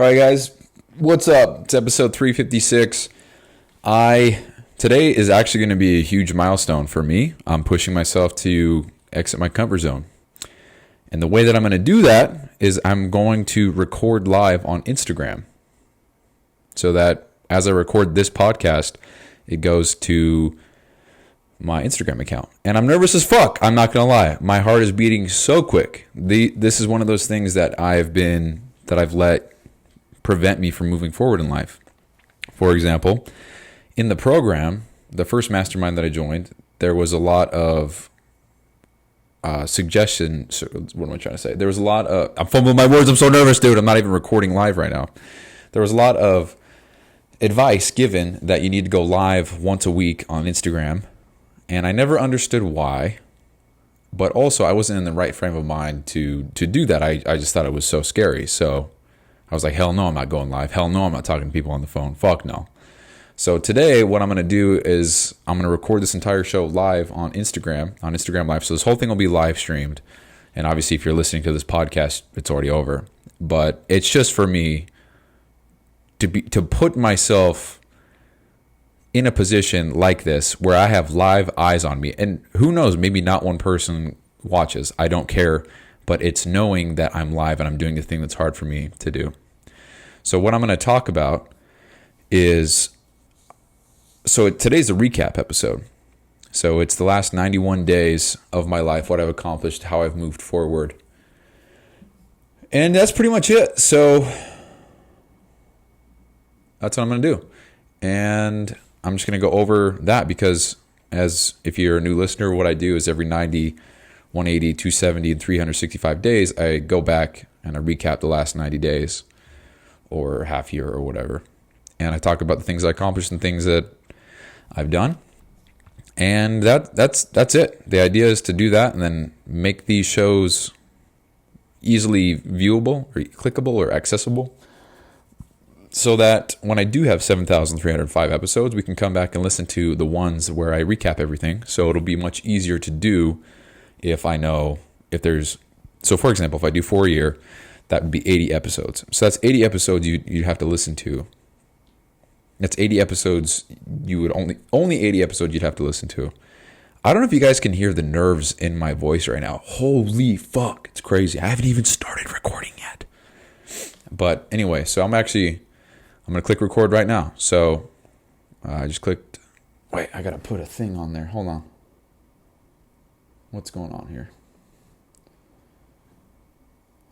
All right, guys, what's up? It's episode 356. Today is actually going to be a huge milestone for me. I'm pushing myself to exit my comfort zone. And the way that I'm going to do that is I'm going to record live on Instagram. So that as I record this podcast, it goes to my Instagram account. And I'm nervous as fuck. I'm not going to lie. My heart is beating so quick. This is one of those things that I've let prevent me from moving forward in life. For example, in the program, the first mastermind that I joined, there was a lot of suggestions. What am I trying to say? There was a lot of... I'm fumbling my words. I'm so nervous, dude. I'm not even recording live right now. There was a lot of advice given that you need to go live once a week on Instagram. And I never understood why. But also, I wasn't in the right frame of mind to do that. I just thought it was so scary. So I was like, hell no, I'm not going live. Hell no, I'm not talking to people on the phone. Fuck no. So today, what I'm going to do is I'm going to record this entire show live on Instagram Live. So this whole thing will be live streamed. And obviously, if you're listening to this podcast, it's already over. But it's just for me to put myself in a position like this where I have live eyes on me. And who knows, maybe not one person watches. I don't care. But it's knowing that I'm live and I'm doing the thing that's hard for me to do. So what I'm going to talk about is... So today's a recap episode. So it's the last 91 days of my life, what I've accomplished, how I've moved forward. And that's pretty much it. So that's what I'm going to do. And I'm just going to go over that because if you're a new listener, what I do is every 90, 180, 270, and 365 days, I go back and I recap the last 90 days or half year or whatever. And I talk about the things I accomplished and things that I've done. And that's it. The idea is to do that and then make these shows easily viewable or clickable or accessible so that when I do have 7,305 episodes, we can come back and listen to the ones where I recap everything. So it'll be much easier to do if I know if there's... So for example, if I do 4 a year, that would be 80 episodes. So that's 80 episodes you'd have to listen to. That's 80 episodes you would only 80 episodes you'd have to listen to. I don't know if you guys can hear the nerves in my voice right now. Holy fuck, it's crazy. I haven't even started recording yet. But anyway, so I'm going to click record right now. So I just clicked. Wait, I got to put a thing on there. Hold on. What's going on here?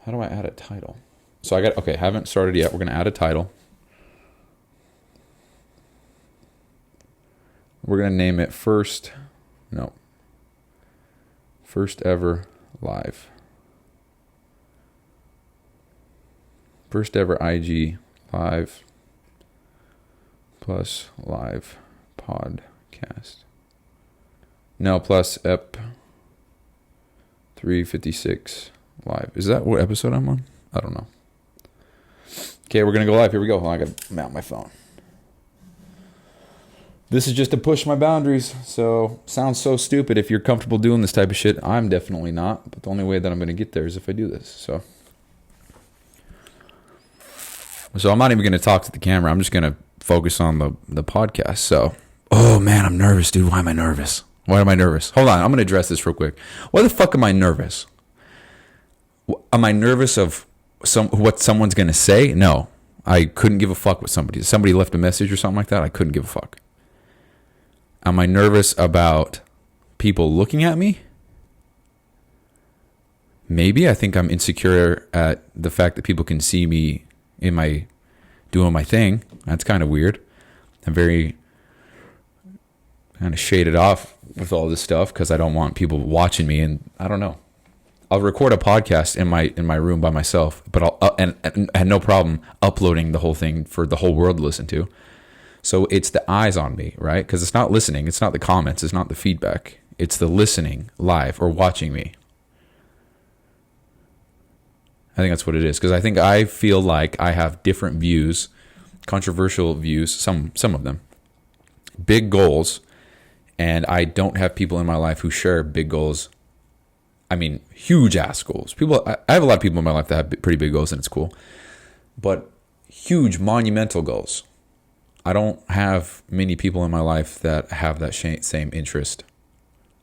How do I add a title? So okay, haven't started yet. We're going to add a title. We're going to name it First Ever Live. First Ever IG Live plus Live Podcast. No, plus Ep 356 Live. Is that what episode I'm on? I don't know. Okay, we're going to go live. Here we go. I got to mount my phone. This is just to push my boundaries, so sounds so stupid. If you're comfortable doing this type of shit, I'm definitely not. But the only way that I'm going to get there is if I do this. So I'm not even going to talk to the camera. I'm just going to focus on the podcast. So, oh man, I'm nervous, dude. Why am I nervous? Hold on, I'm going to address this real quick. Why the fuck am I nervous? Am I nervous of what someone's going to say? No, I couldn't give a fuck what somebody left a message or something like that. I couldn't give a fuck. Am I nervous about people looking at me? Maybe. I think I'm insecure at the fact that people can see me doing my thing. That's kind of weird. I'm very kind of shaded off with all this stuff because I don't want people watching me, and I don't know. I'll record a podcast in my room by myself, but I'll and I had no problem uploading the whole thing for the whole world to listen to. So it's the eyes on me, right? Because it's not listening. It's not the comments. It's not the feedback. It's the listening live or watching me. I think that's what it is. Because I feel like I have different views, controversial views, some of them, big goals, and I don't have people in my life who share big goals. I mean, huge ass goals. I have a lot of people in my life that have pretty big goals, and it's cool. But huge monumental goals. I don't have many people in my life that have that same interest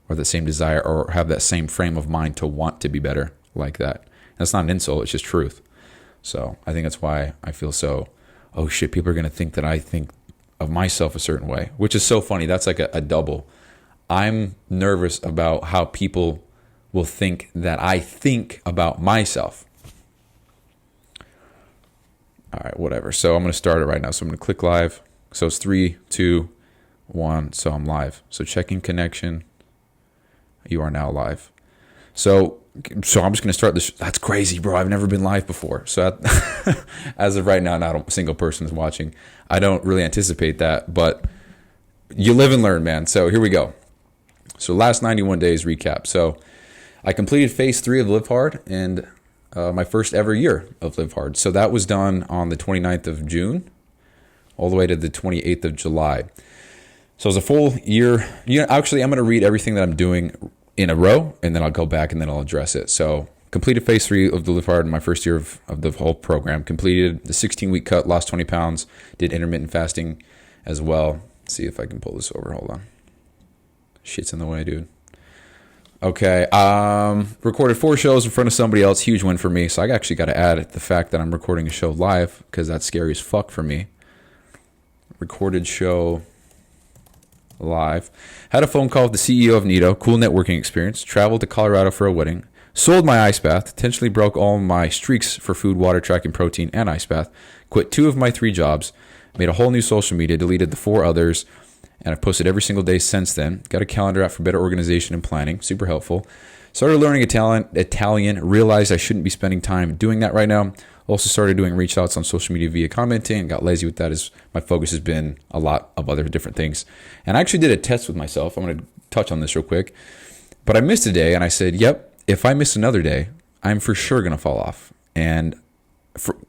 or the same desire or have that same frame of mind to want to be better like that. That's not an insult, it's just truth. So I think that's why I feel so, oh shit, people are going to think that I think of myself a certain way, which is so funny. That's like a double. I'm nervous about how people will think that I think about myself. All right, whatever. So I'm going to start it right now. So I'm going to click live. So it's 3, 2, 1. So I'm live. So checking connection. You are now live. So I'm just going to start this. That's crazy, bro. I've never been live before. So as of right now, not a single person is watching. I don't really anticipate that, but you live and learn, man. So here we go. So last 91 days recap. So I completed phase 3 of Live Hard and my first ever year of Live Hard. So that was done on the 29th of June all the way to the 28th of July. So it was a full year. Actually, I'm going to read everything that I'm doing in a row, and then I'll go back and then I'll address it. So completed phase 3 of the Live Hard in my first year of the whole program. Completed the 16-week cut, lost 20 pounds, did intermittent fasting as well. Let's see if I can pull this over. Hold on. Shit's in the way, dude. Okay. Recorded 4 shows in front of somebody else. Huge win for me. So I actually got to add the fact that I'm recording a show live because that's scary as fuck for me. Recorded show live. Had a phone call with the CEO of Neeto. Cool networking experience. Traveled to Colorado for a wedding. Sold my ice bath. Intentionally broke all my streaks for food, water tracking, protein, and ice bath. Quit 2 of my 3 jobs. Made a whole new social media. Deleted the 4 others. And I've posted every single day since then. Got a calendar out for better organization and planning. Super helpful. Started learning Italian. Realized I shouldn't be spending time doing that right now. Also started doing reach outs on social media via commenting. Got lazy with that as my focus has been a lot of other different things. And I actually did a test with myself. I'm going to touch on this real quick. But I missed a day and I said, yep, if I miss another day, I'm for sure going to fall off. And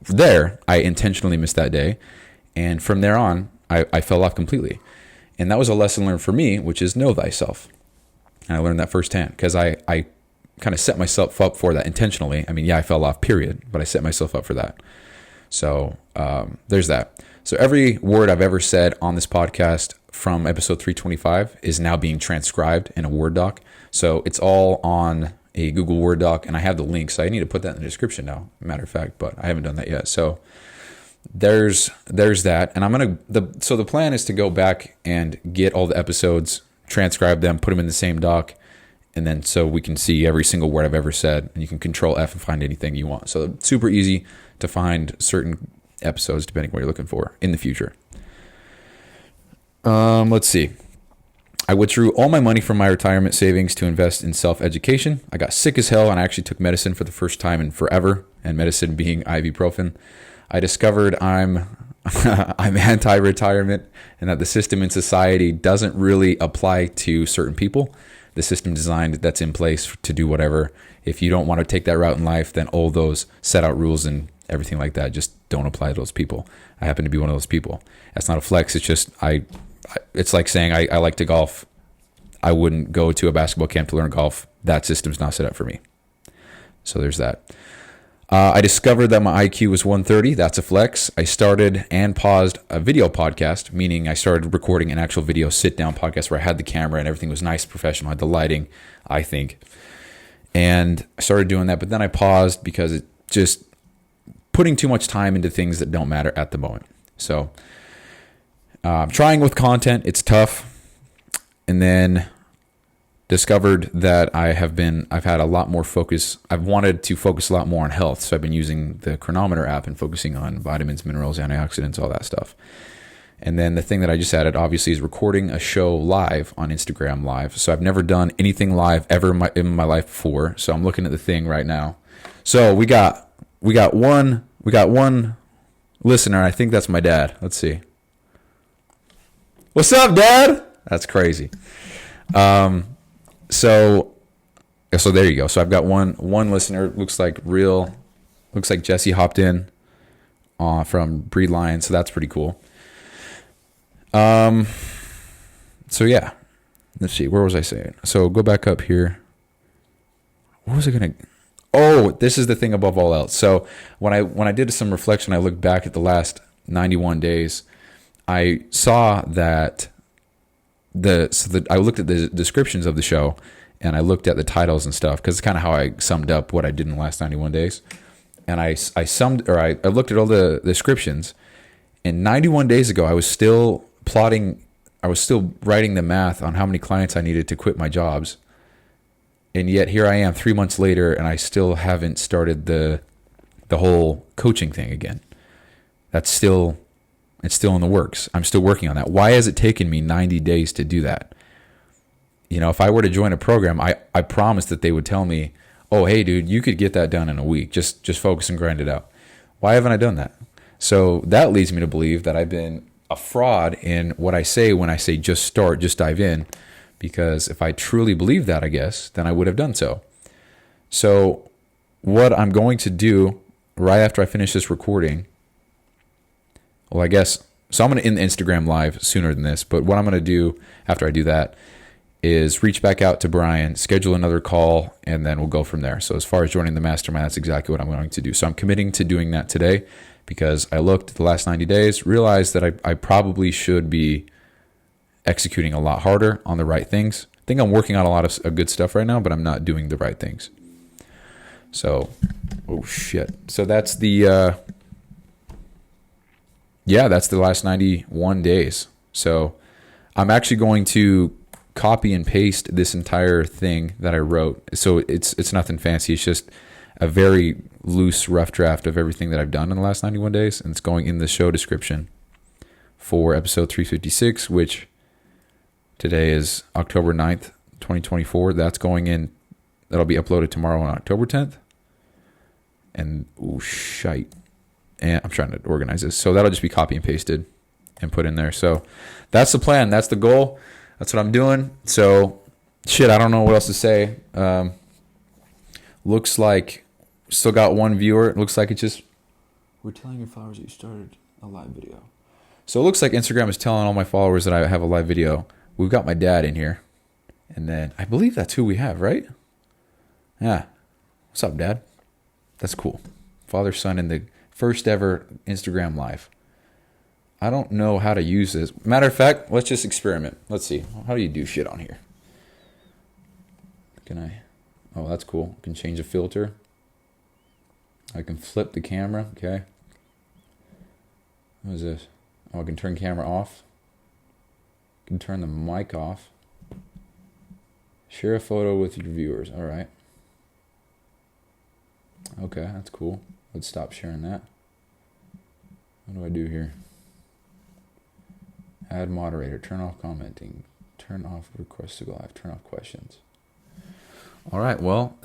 there, I intentionally missed that day. And from there on, I fell off completely. And that was a lesson learned for me, which is know thyself. And I learned that firsthand because I kind of set myself up for that intentionally. I mean, yeah, I fell off, period, but I set myself up for that. So there's that. So every word I've ever said on this podcast from episode 325 is now being transcribed in a Word doc. So it's all on a Google Word doc, and I have the link. So I need to put that in the description now, matter of fact, but I haven't done that yet. So there's that. And so the plan is to go back and get all the episodes, transcribe them, put them in the same doc, and then so we can see every single word I've ever said, and you can control F and find anything you want. So it's super easy to find certain episodes depending what you're looking for in the future. Let's see. I withdrew all my money from my retirement savings to invest in self-education. I got sick as hell, and I actually took medicine for the first time in forever, and medicine being ibuprofen. I discovered I'm anti-retirement and that the system in society doesn't really apply to certain people. The system designed that's in place to do whatever. If you don't want to take that route in life, then all those set out rules and everything like that just don't apply to those people. I happen to be one of those people. That's not a flex. It's just it's like saying I like to golf. I wouldn't go to a basketball camp to learn golf. That system's not set up for me. So there's that. I discovered that my IQ was 130. That's a flex. I started and paused a video podcast, meaning I started recording an actual video sit-down podcast where I had the camera and everything was nice, professional. I had the lighting, I think. And I started doing that, but then I paused because it just putting too much time into things that don't matter at the moment. So trying with content, it's tough. And then discovered that I've had a lot more focus. I've wanted to focus a lot more on health. So I've been using the Chronometer app and focusing on vitamins, minerals, antioxidants, all that stuff. And then the thing that I just added, obviously, is recording a show live on Instagram Live. So I've never done anything live ever in my life before. So I'm looking at the thing right now. So we got one listener. I think that's my dad. Let's see. What's up, Dad? That's crazy. So there you go. So I've got one listener. Looks like Jesse hopped in from Breed Lion. So that's pretty cool. So yeah, let's see. Where was I saying? So go back up here. What was I gonna? Oh, this is the thing above all else. So when I did some reflection, I looked back at the last 91 days. I saw that I looked at the descriptions of the show, and I looked at the titles and stuff, because it's kind of how I summed up what I did in the last 91 days. And I looked at all the descriptions, and 91 days ago I was still writing the math on how many clients I needed to quit my jobs. And yet here I am 3 months later, and I still haven't started the whole coaching thing again. It's still in the works. I'm still working on that. Why has it taken me 90 days to do that? You know, if I were to join a program, I promised that they would tell me, oh, hey, dude, you could get that done in a week. Just focus and grind it out. Why haven't I done that? So that leads me to believe that I've been a fraud in what I say when I say just start, just dive in. Because if I truly believe that, I guess, then I would have done so. So what I'm going to do right after I finish this recording, well, I guess, so I'm going to end the Instagram live sooner than this, but what I'm going to do after I do that is reach back out to Brian, schedule another call, and then we'll go from there. So as far as joining the mastermind, that's exactly what I'm going to do. So I'm committing to doing that today, because I looked at the last 90 days, realized that I probably should be executing a lot harder on the right things. I think I'm working on a lot of good stuff right now, but I'm not doing the right things. So, oh shit. So that's the last 91 days. So I'm actually going to copy and paste this entire thing that I wrote. So it's nothing fancy. It's just a very loose, rough draft of everything that I've done in the last 91 days. And it's going in the show description for episode 356, which today is October 9th, 2024. That's going in. That'll be uploaded tomorrow on October 10th. And, oh, shite. And I'm trying to organize this. So that'll just be copy and pasted and put in there. So that's the plan. That's the goal. That's what I'm doing. So, shit, I don't know what else to say. Looks like still got one viewer. It looks like it just... We're telling your followers that you started a live video. So it looks like Instagram is telling all my followers that I have a live video. We've got my dad in here. And then I believe that's who we have, right? Yeah. What's up, Dad? That's cool. Father, son in the first ever Instagram live. I don't know how to use this. Matter of fact, let's just experiment. Let's see. How do you do shit on here? Can I? Oh, that's cool. I can change the filter. I can flip the camera. Okay. What is this? Oh, I can turn camera off. I can turn the mic off. Share a photo with your viewers. All right. Okay, that's cool. Let's stop sharing that. What do I do here? Add moderator. Turn off commenting. Turn off requests to go live. Turn off questions. All right, well,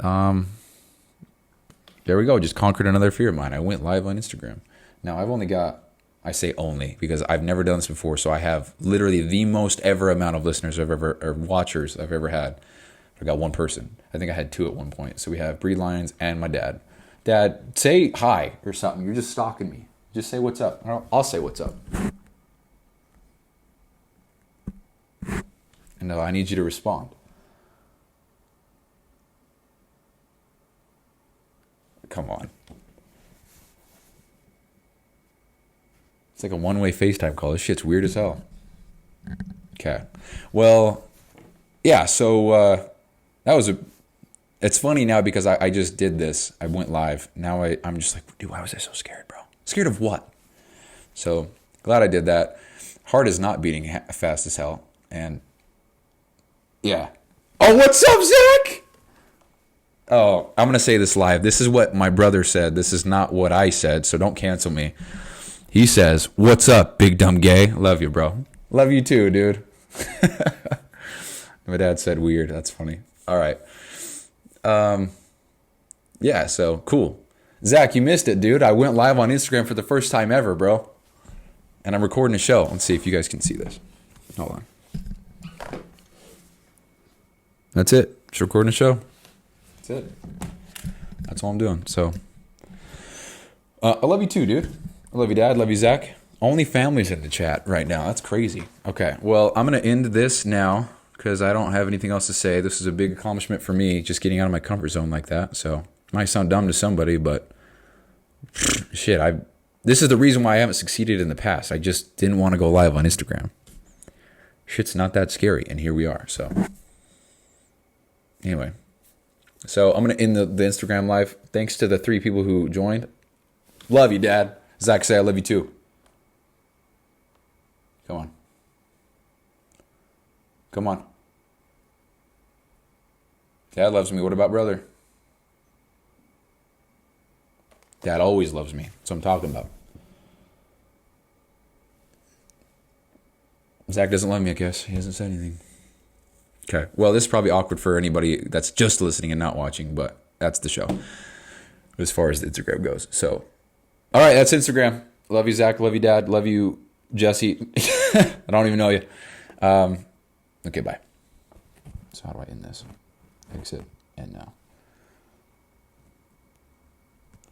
there we go. Just conquered another fear of mine. I went live on Instagram. Now, I've only got... I say only because I've never done this before, so I have literally the most ever amount of listeners or watchers I've ever had. I got one person. I think I had two at one point. So we have Breed Lions and my dad. Dad, say hi or something. You're just stalking me. Just say what's up. I'll say what's up. And I need you to respond. Come on. It's like a one-way FaceTime call. This shit's weird as hell. Okay. Well, yeah, so that was it's funny now because I just did this. I went live. Now I'm just like, dude, why was I so scared, bro? Scared of what? So glad I did that. Heart is not beating fast as hell. And yeah. Oh, what's up, Zach? Oh, I'm going to say this live. This is what my brother said. This is not what I said, so don't cancel me. He says, what's up, big dumb gay? Love you, bro. Love you too, dude. My dad said weird. That's funny. All right. Yeah, so cool. Zach, you missed it, dude. I went live on Instagram for the first time ever, bro. And I'm recording a show. Let's see if you guys can see this. Hold on. That's it. Just recording a show. That's it. That's all I'm doing. So, I love you too, dude. I love you, Dad. Love you, Zach. Only families in the chat right now. That's crazy. Okay, well, I'm going to end this now because I don't have anything else to say. This is a big accomplishment for me, just getting out of my comfort zone like that. So Might sound dumb to somebody, but shit, this is the reason why I haven't succeeded in the past. I just didn't want to go live on Instagram. Shit's not that scary, and here we are. So anyway, so I'm gonna end the Instagram live. Thanks to the 3 people who joined. Love you, Dad. Zach, say I love you too. Come on. Come on. Dad loves me. What about brother? Dad always loves me. That's what I'm talking about. Zach doesn't love me, I guess. He hasn't said anything. Okay. Well, this is probably awkward for anybody that's just listening and not watching, but that's the show as far as the Instagram goes. So, all right, that's Instagram. Love you, Zach. Love you, Dad. Love you, Jesse. I don't even know you. Okay, bye. So how do I end this? Exit. End now.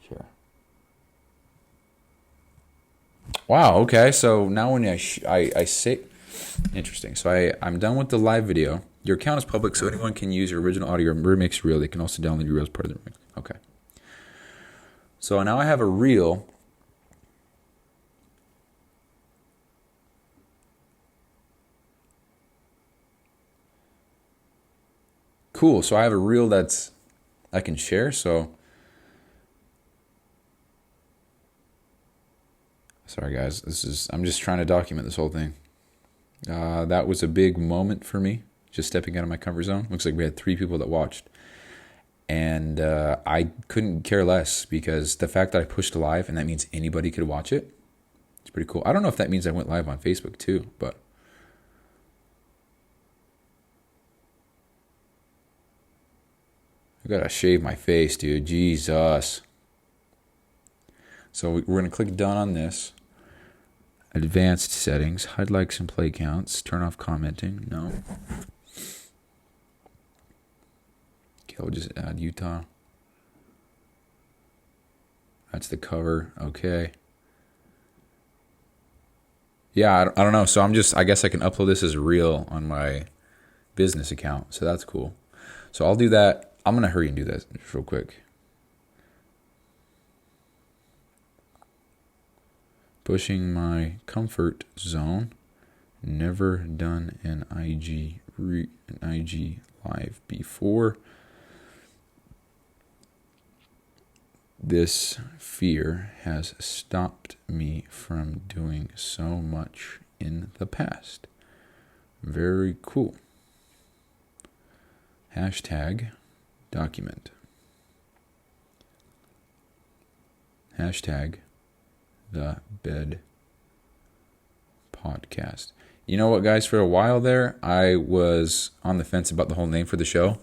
Sure. Wow, okay. So now when I say... Interesting. So I'm done with the live video. Your account is public, so anyone can use your original audio remix reel. They can also download your reel as part of the remix. Okay. So now I have a reel. Cool. So I have a reel that's I can share. So sorry guys, I'm just trying to document this whole thing. That was a big moment for me, just stepping out of my comfort zone. Looks like we had 3 people that watched. And I couldn't care less because the fact that I pushed live and that means anybody could watch it, it's pretty cool. I don't know if that means I went live on Facebook too, but I gotta shave my face, dude. Jesus. So we're gonna click done on this. Advanced settings, hide likes and play counts, turn off commenting. No. Okay, we'll just add Utah. That's the cover. Okay. Yeah, I don't know. So I guess I can upload this as a reel on my business account. So that's cool. So I'll do that. I'm going to hurry and do that real quick. Pushing my comfort zone. Never done an IG live before. This fear has stopped me from doing so much in the past. Very cool. Hashtag document. Hashtag the bed podcast. You know what, guys? For a while there, I was on the fence about the whole name for the show.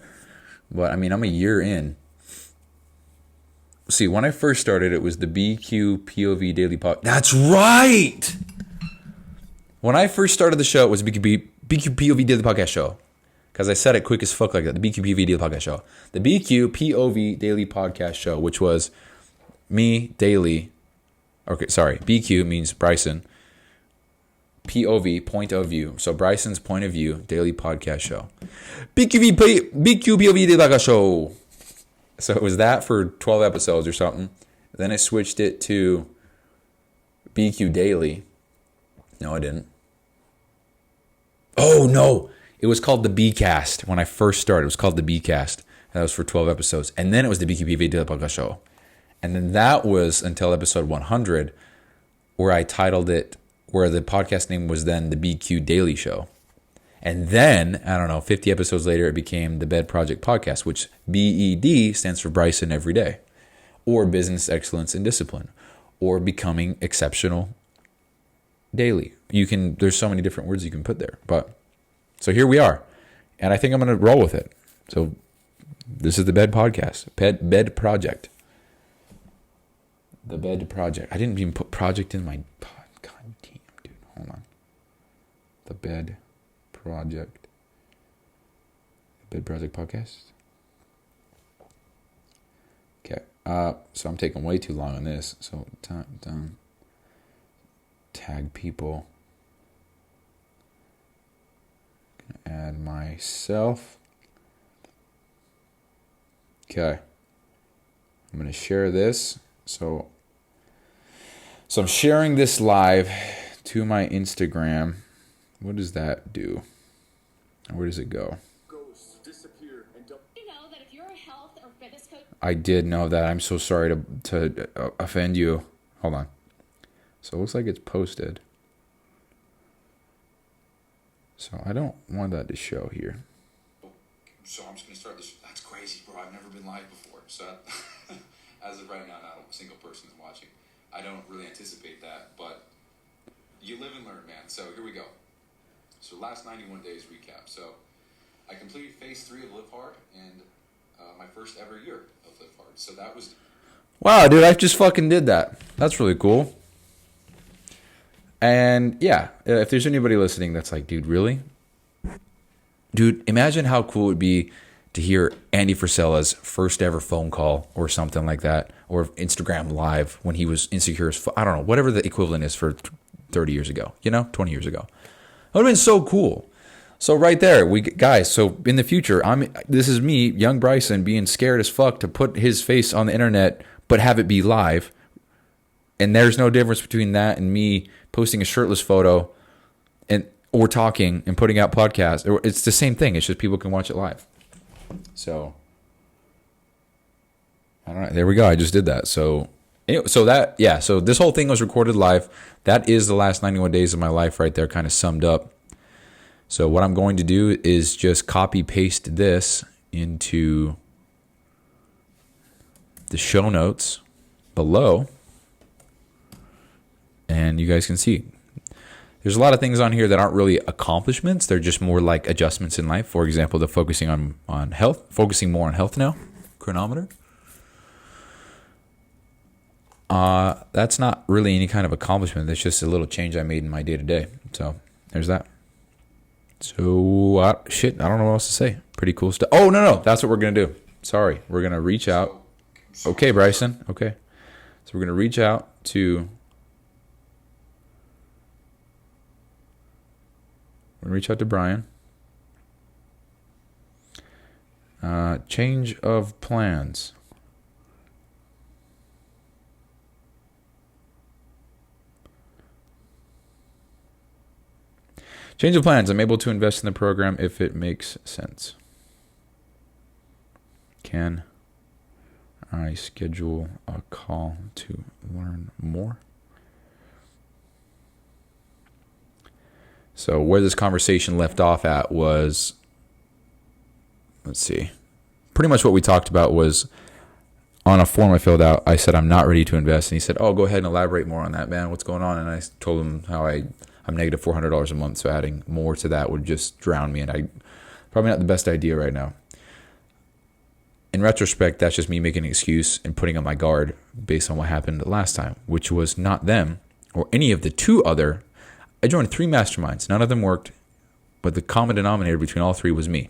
But, I mean, I'm a year in. See, when I first started, it was the BQ POV Daily Podcast. That's right! When I first started the show, it was BQ POV Daily Podcast Show. Because I said it quick as fuck like that. The BQ POV Daily Podcast Show. The BQ POV Daily Podcast Show, which was me daily. Okay, sorry. BQ means Bryson. POV, point of view. So Bryson's point of view, daily podcast show. BQ POV Daily Podcast Show. So it was that for 12 episodes or something. Then I switched it to BQ Daily. No, I didn't. Oh, no. It was called the B-Cast. When I first started, it was called the B-Cast. That was for 12 episodes. And then it was the BQ POV Daily Podcast Show. And then that was until episode 100, where I titled it, where the podcast name was then the BQ Daily Show. And then, I don't know, 50 episodes later, it became the Bed Project Podcast, which BED stands for Bryson Every Day, or Business Excellence and Discipline, or Becoming Exceptional Daily. There's so many different words you can put there. But, so here we are. And I think I'm going to roll with it. So, this is the Bed Podcast, Bed Project. The Bed Project. I didn't even put project in my... God damn, dude. Hold on. The Bed Project. The Bed Project Podcast. Okay. So I'm taking way too long on this. So, done. Tag people. Gonna add myself. Okay. I'm going to share this. So I'm sharing this live to my Instagram. What does that do? Where does it go? I did know that. I'm so sorry to offend you. Hold on. So it looks like it's posted. So I don't want that to show here. So I'm just going to start this. That's crazy, bro. I've never been live before. So as of right now, not a single person is watching. I don't really anticipate that, but you live and learn, man. So here we go. So last 91 days recap. So I completed phase 3 of Live Hard and my first ever year of Live Hard. So that was... Wow, dude, I just fucking did that. That's really cool. And yeah, if there's anybody listening that's like, dude, really? Dude, imagine how cool it would be to hear Andy Frisella's first ever phone call or something like that, or Instagram Live when he was insecure as I don't know, whatever the equivalent is for 30 years ago, 20 years ago. That would have been so cool. So right there, guys, so in the future, this is me, young Bryson, being scared as fuck to put his face on the internet, but have it be live. And there's no difference between that and me posting a shirtless photo or talking and putting out podcasts. It's the same thing. It's just people can watch it live. So, I don't know. There we go. I just did that. So this whole thing was recorded live. That is the last 91 days of my life right there, kind of summed up. So what I'm going to do is just copy paste this into the show notes below. And you guys can see there's a lot of things on here that aren't really accomplishments. They're just more like adjustments in life. For example, the focusing on health, focusing more on health now. Chronometer. That's not really any kind of accomplishment. That's just a little change I made in my day-to-day. So there's that. So, I don't know what else to say. Pretty cool stuff. Oh, no. That's what we're going to do. Sorry. We're going to reach out. Okay, Bryson. Okay. So we're going to reach out to... Brian. Change of plans. Change of plans. I'm able to invest in the program if it makes sense. Can I schedule a call to learn more? So where this conversation left off at was, let's see, pretty much what we talked about was on a form I filled out. I said, I'm not ready to invest. And he said, oh, go ahead and elaborate more on that, man. What's going on? And I told him how I'm negative $400 a month. So adding more to that would just drown me. And probably not the best idea right now. In retrospect, that's just me making an excuse and putting on my guard based on what happened last time, which was not them or any of the two other. I joined 3 masterminds. None of them worked, but the common denominator between all 3 was me.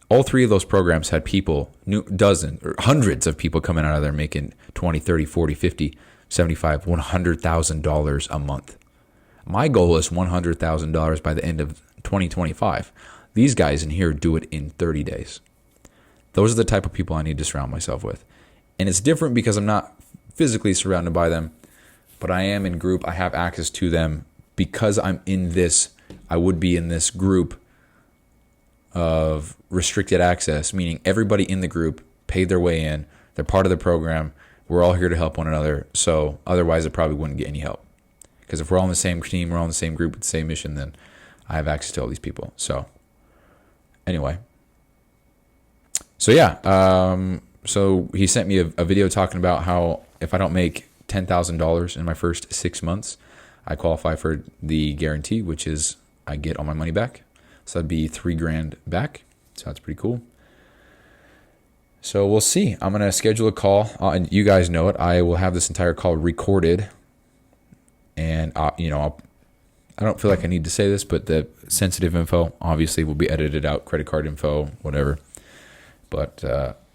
All 3 of those programs had people, dozens or hundreds of people coming out of there making $20, $30, $40, $50, $75, $100,000 a month. My goal is $100,000 by the end of 2025. These guys in here do it in 30 days. Those are the type of people I need to surround myself with. And it's different because I'm not physically surrounded by them, but I am in group. I have access to them because I'm in this. I would be in this group of restricted access, meaning everybody in the group paid their way in. They're part of the program. We're all here to help one another. So otherwise, I probably wouldn't get any help. Because if we're all in the same team, we're all in the same group with the same mission, then I have access to all these people. So anyway. So yeah. So he sent me a video talking about how if I don't make $10,000 in my first 6 months, I qualify for the guarantee, which is I get all my money back. So that'd be $3,000 back. So that's pretty cool. So we'll see. I'm going to schedule a call, and you guys know it. I will have this entire call recorded, and I don't feel like I need to say this, but the sensitive info obviously will be edited out, credit card info, whatever. But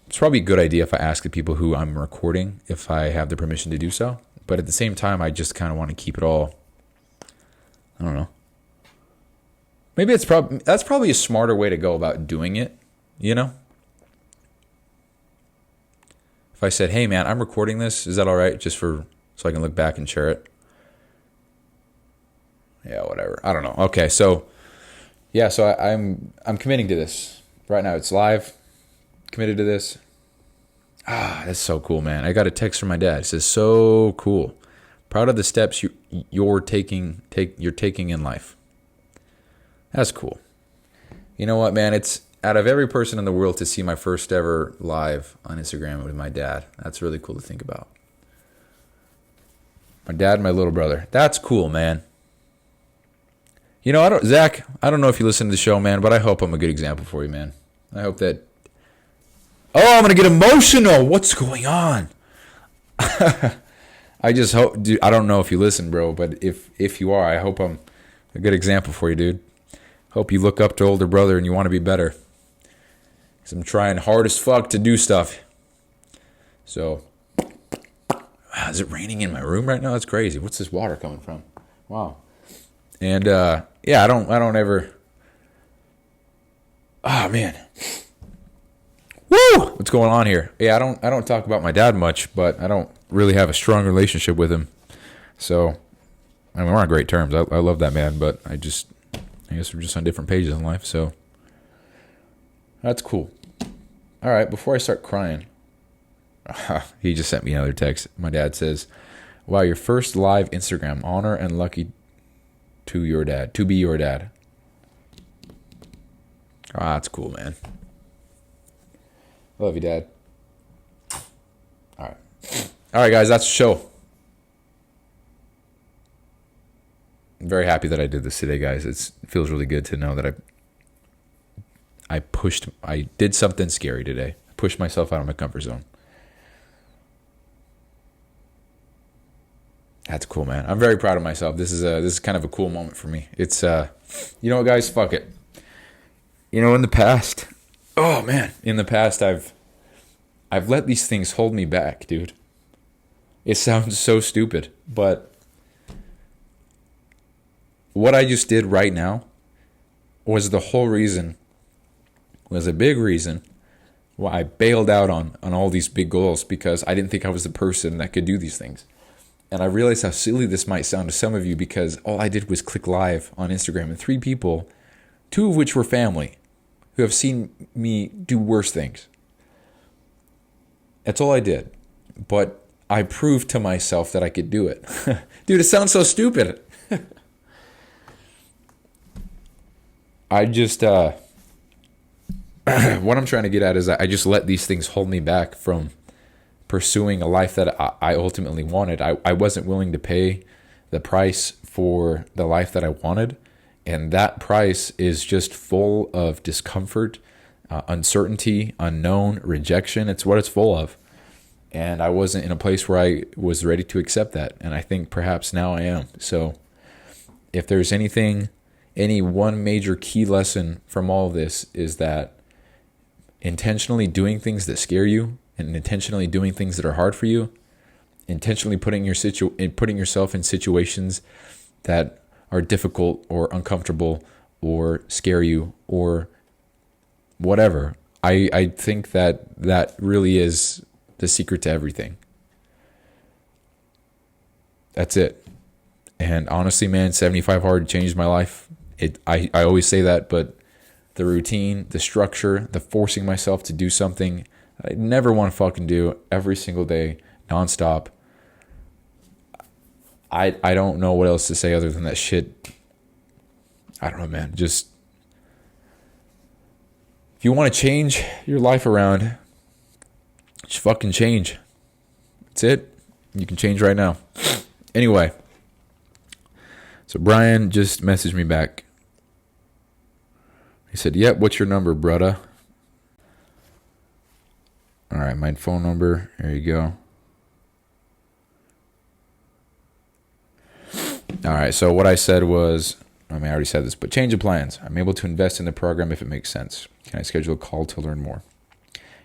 it's probably a good idea if I ask the people who I'm recording if I have the permission to do so. But at the same time, I just kind of want to keep it all. I don't know. Maybe that's probably a smarter way to go about doing it, if I said, hey man, I'm recording this, is that all right? Just so I can look back and share it. Yeah, whatever. I don't know. Okay, so yeah, so I'm committing to this. Right now it's live. Committed to this. That's so cool, man. I got a text from my dad. It says, so cool. Proud of the steps you're taking in life. That's cool. You know what, man? It's out of every person in the world to see my first ever live on Instagram with my dad. That's really cool to think about. My dad and my little brother. That's cool, man. You know, Zach, I don't know if you listen to the show, man, but I hope I'm a good example for you, man. I hope that... Oh, I'm going to get emotional. What's going on? I just hope... Dude, I don't know if you listen, bro, but if you are, I hope I'm a good example for you, dude. Hope you look up to older brother and you want to be better. Because I'm trying hard as fuck to do stuff. So... Wow, is it raining in my room right now? That's crazy. What's this water coming from? Wow. And yeah, I don't ever. Oh man, woo! What's going on here? Yeah, I don't talk about my dad much, but I don't really have a strong relationship with him. So, I mean, we're on great terms. I love that man, but I guess we're just on different pages in life. So, that's cool. All right, before I start crying, he just sent me another text. My dad says, "Wow, your first live Instagram. Honor and lucky." To be your dad. That's cool, man. Love you, Dad. All right, guys, that's the show. I'm very happy that I did this today, guys. It feels really good to know that I did something scary today. I pushed myself out of my comfort zone. That's cool, man. I'm very proud of myself. This is kind of a cool moment for me. It's you know what, guys, fuck it. You know, in the past, I've let these things hold me back, dude. It sounds so stupid, but what I just did right now was a big reason why I bailed out on all these big goals, because I didn't think I was the person that could do these things. And I realized how silly this might sound to some of you, because all I did was click live on Instagram, and 3 people, 2 of which were family, who have seen me do worse things. That's all I did. But I proved to myself that I could do it. Dude, it sounds so stupid. I just, what I'm trying to get at is I just let these things hold me back from pursuing a life that I ultimately wanted. I wasn't willing to pay the price for the life that I wanted. And that price is just full of discomfort, uncertainty, unknown, rejection. It's what it's full of. And I wasn't in a place where I was ready to accept that. And I think perhaps now I am. So if there's any one major key lesson from all of this, is that intentionally doing things that scare you, and intentionally doing things that are hard for you, intentionally putting yourself in situations that are difficult or uncomfortable or scare you or whatever. I think that really is the secret to everything. That's it. And honestly, man, 75 Hard changed my life. I always say that, but the routine, the structure, the forcing myself to do something I never want to fucking do every single day, nonstop. I don't know what else to say other than that shit. I don't know, man. Just, if you want to change your life around, just fucking change. That's it. You can change right now. Anyway, so Brian just messaged me back. He said, "Yep, what's your number, brudda?" All right, my phone number. There you go. All right, so what I said was, I already said this, but change of plans. I'm able to invest in the program if it makes sense. Can I schedule a call to learn more?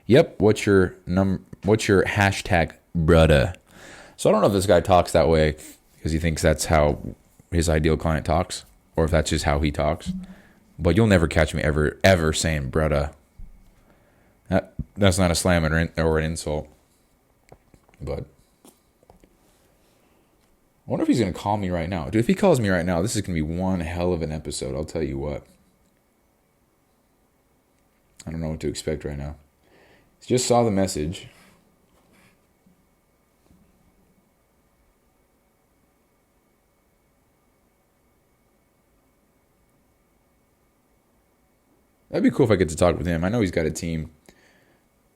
Yep. What's your hashtag, brudda? So I don't know if this guy talks that way because he thinks that's how his ideal client talks, or if that's just how he talks. But you'll never catch me ever saying brudda. That's not a slam or an insult. But I wonder if he's going to call me right now. Dude, if he calls me right now, this is going to be one hell of an episode. I'll tell you what. I don't know what to expect right now. Just saw the message. That'd be cool if I get to talk with him. I know he's got a team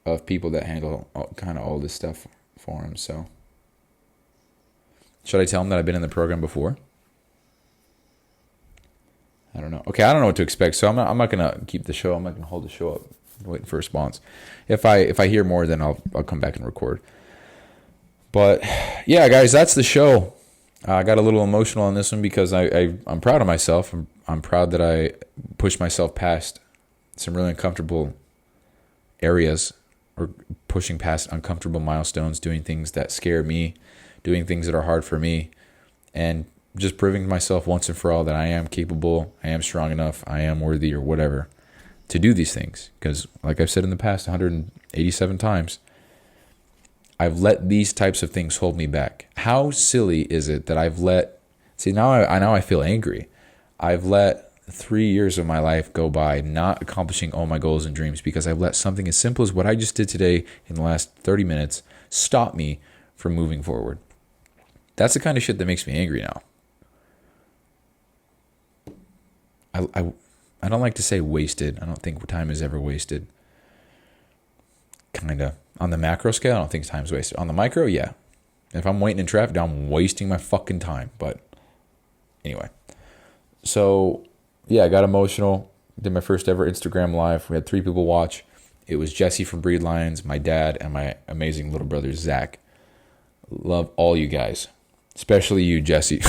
of people that handle kind of all this stuff for him. So, should I tell him that I've been in the program before? I don't know. Okay, I don't know what to expect. So I'm not gonna keep the show. I'm not gonna hold the show up. I'm waiting for a response. If I hear more, then I'll come back and record. But yeah, guys, that's the show. I got a little emotional on this one because I'm proud of myself. I'm proud that I pushed myself past some really uncomfortable areas, or pushing past uncomfortable milestones, doing things that scare me, doing things that are hard for me, and just proving to myself once and for all that I am capable, I am strong enough, I am worthy, or whatever, to do these things. Because like I've said in the past 187 times, I've let these types of things hold me back. How silly is it that I've let... See, now I feel angry. I've let 3 years of my life go by not accomplishing all my goals and dreams because I've let something as simple as what I just did today in the last 30 minutes stop me from moving forward. That's the kind of shit that makes me angry now. I don't like to say wasted. I don't think time is ever wasted. Kinda. On the macro scale, I don't think time's wasted. On the micro, yeah. If I'm waiting in traffic, I'm wasting my fucking time. But anyway. So, yeah, I got emotional. Did my first ever Instagram live. We had 3 people watch. It was Jesse from Breed Lions, my dad, and my amazing little brother, Zach. Love all you guys. Especially you, Jesse.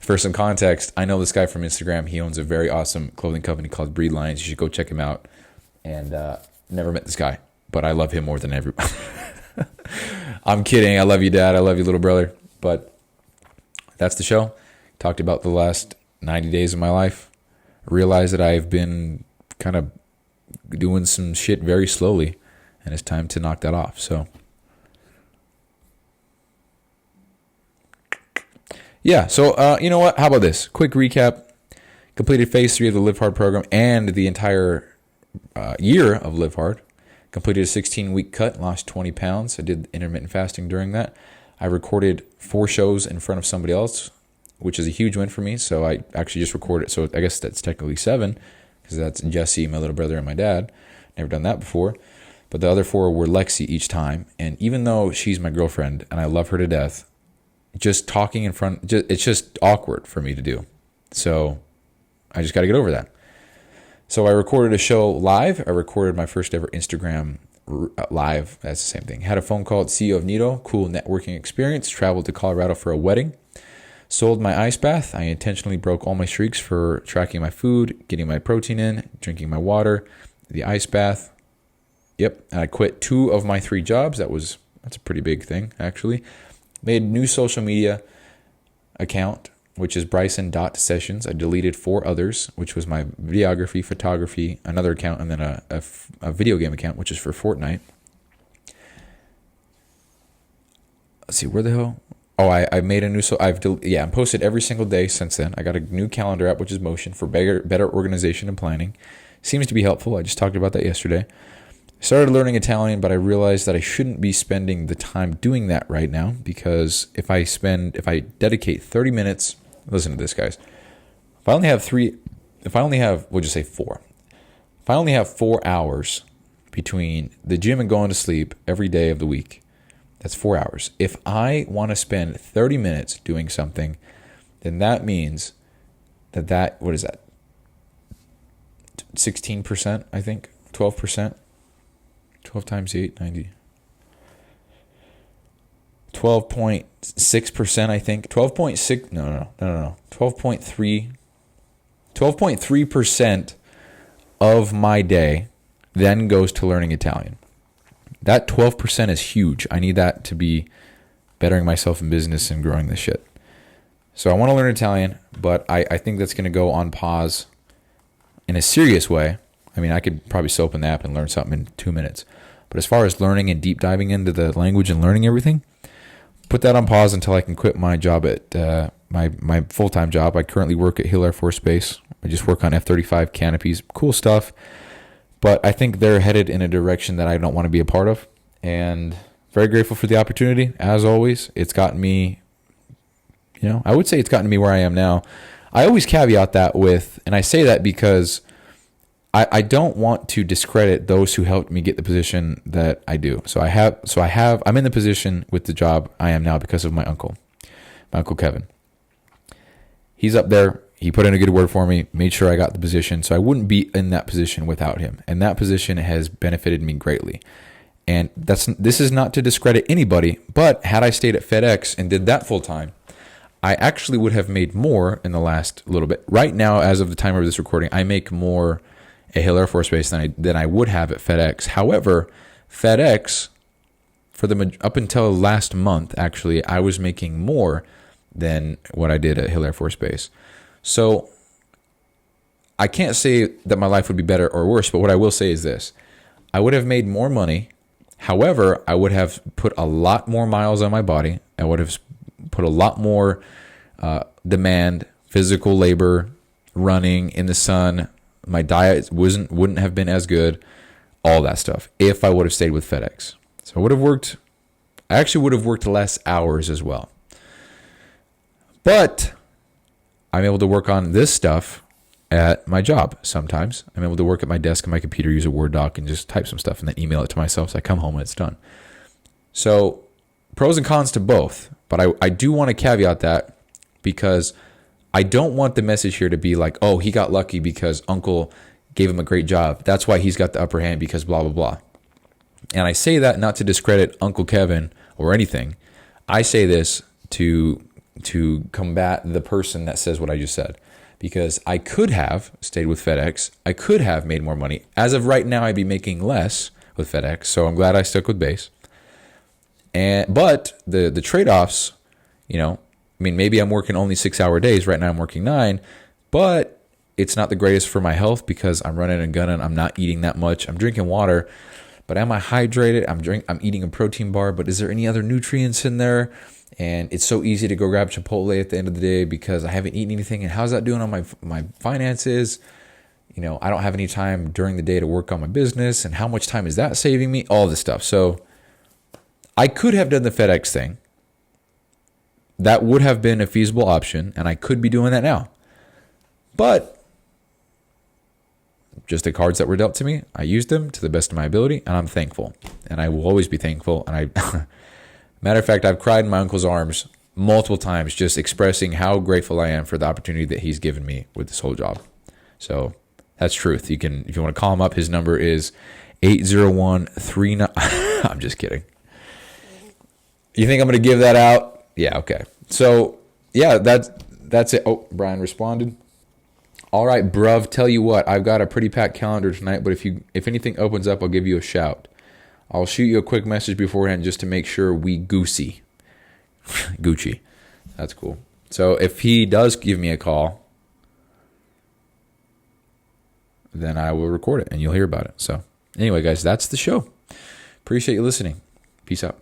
For some context, I know this guy from Instagram. He owns a very awesome clothing company called Breed Lions. You should go check him out. And never met this guy, but I love him more than everybody. I'm kidding. I love you, Dad. I love you, little brother. But that's the show. Talked about the last 90 days of my life. Realized that I've been kind of doing some shit very slowly, and it's time to knock that off. So, yeah. So, you know what? How about this? Quick recap. Completed phase 3 of the Live Hard program and the entire year of Live Hard. Completed a 16-week cut, lost 20 pounds. I did intermittent fasting during that. I recorded 4 shows in front of somebody else, which is a huge win for me. So I actually just recorded. So I guess that's technically 7, because that's Jesse, my little brother, and my dad. Never done that before. But the other 4 were Lexi each time. And even though she's my girlfriend and I love her to death, just talking in front, it's just awkward for me to do. So I just got to get over that. So I recorded a show live. I recorded my first ever Instagram live. That's the same thing. Had a phone call at CEO of Neeto. Cool networking experience. Traveled to Colorado for a wedding. Sold my ice bath. I intentionally broke all my streaks for tracking my food, getting my protein in, drinking my water, the ice bath. Yep. And I quit 2 of my 3 jobs. That's a pretty big thing, actually. Made a new social media account, which is Bryson.Sessions. I deleted 4 others, which was my videography, photography, another account, and then a video game account, which is for Fortnite. Let's see, where the hell? Oh, I made a new, so I've posted every single day since then. I got a new calendar app, which is Motion, for better organization and planning. Seems to be helpful. I just talked about that yesterday. Started learning Italian, but I realized that I shouldn't be spending the time doing that right now, because if I dedicate 30 minutes, listen to this, guys. We'll just say 4. If I only have 4 hours between the gym and going to sleep every day of the week, that's 4 hours. If I want to spend 30 minutes doing something, then that means that what is that? 16%, I think, 12%. 12 times 8, 90. 12.6%, I think. 12.6, no. 12.3. 12.3% of my day then goes to learning Italian. That 12% is huge. I need that to be bettering myself in business and growing this shit. So I want to learn Italian, but I think that's going to go on pause in a serious way. I mean, I could probably still open the app and learn something in 2 minutes. But as far as learning and deep diving into the language and learning everything, put that on pause until I can quit my job at my full-time job. I currently work at Hill Air Force Base. I just work on F-35 canopies. Cool stuff. But I think they're headed in a direction that I don't want to be a part of. And very grateful for the opportunity. As always, it's gotten me, I would say it's gotten me where I am now. I always caveat that with, and I say that because I don't want to discredit those who helped me get the position that I do. I'm in the position with the job I am now because of my uncle Kevin. He's up there. He put in a good word for me, made sure I got the position. So I wouldn't be in that position without him. And that position has benefited me greatly. And this is not to discredit anybody, but had I stayed at FedEx and did that full time, I actually would have made more in the last little bit. Right now, as of the time of this recording, I make more at Hill Air Force Base than I would have at FedEx. However, FedEx, up until last month, actually, I was making more than what I did at Hill Air Force Base. So I can't say that my life would be better or worse, but what I will say is this. I would have made more money. However, I would have put a lot more miles on my body. I would have put a lot more demand, physical labor, running in the sun. My diet wouldn't have been as good, all that stuff, if I would have stayed with FedEx. So I actually would have worked less hours as well. But I'm able to work on this stuff at my job sometimes. I'm able to work at my desk on my computer, use a Word doc, and just type some stuff and then email it to myself. So I come home and it's done. So pros and cons to both. But I do want to caveat that because I don't want the message here to be like, oh, he got lucky because Uncle gave him a great job. That's why he's got the upper hand because blah, blah, blah. And I say that not to discredit Uncle Kevin or anything. I say this to combat the person that says what I just said. Because I could have stayed with FedEx. I could have made more money. As of right now, I'd be making less with FedEx. So I'm glad I stuck with Base. But the trade-offs, maybe I'm working only 6-hour days. Right now I'm working 9. But it's not the greatest for my health because I'm running and gunning. I'm not eating that much. I'm drinking water. But am I hydrated? I'm eating a protein bar. But is there any other nutrients in there? And it's so easy to go grab Chipotle at the end of the day because I haven't eaten anything. And how's that doing on my finances? I don't have any time during the day to work on my business. And how much time is that saving me? All this stuff. So I could have done the FedEx thing. That would have been a feasible option. And I could be doing that now. But just the cards that were dealt to me, I used them to the best of my ability. And I'm thankful. And I will always be thankful. And matter of fact, I've cried in my uncle's arms multiple times just expressing how grateful I am for the opportunity that he's given me with this whole job. So that's truth. If you want to call him up, his number is 80139. I'm just kidding. You think I'm going to give that out? Yeah, okay. So, yeah, that's it. Oh, Brian responded. All right, bruv, tell you what, I've got a pretty packed calendar tonight, but if anything opens up, I'll give you a shout. I'll shoot you a quick message beforehand just to make sure we Gucci. That's cool. So if he does give me a call, then I will record it and you'll hear about it. So anyway, guys, that's the show. Appreciate you listening. Peace out.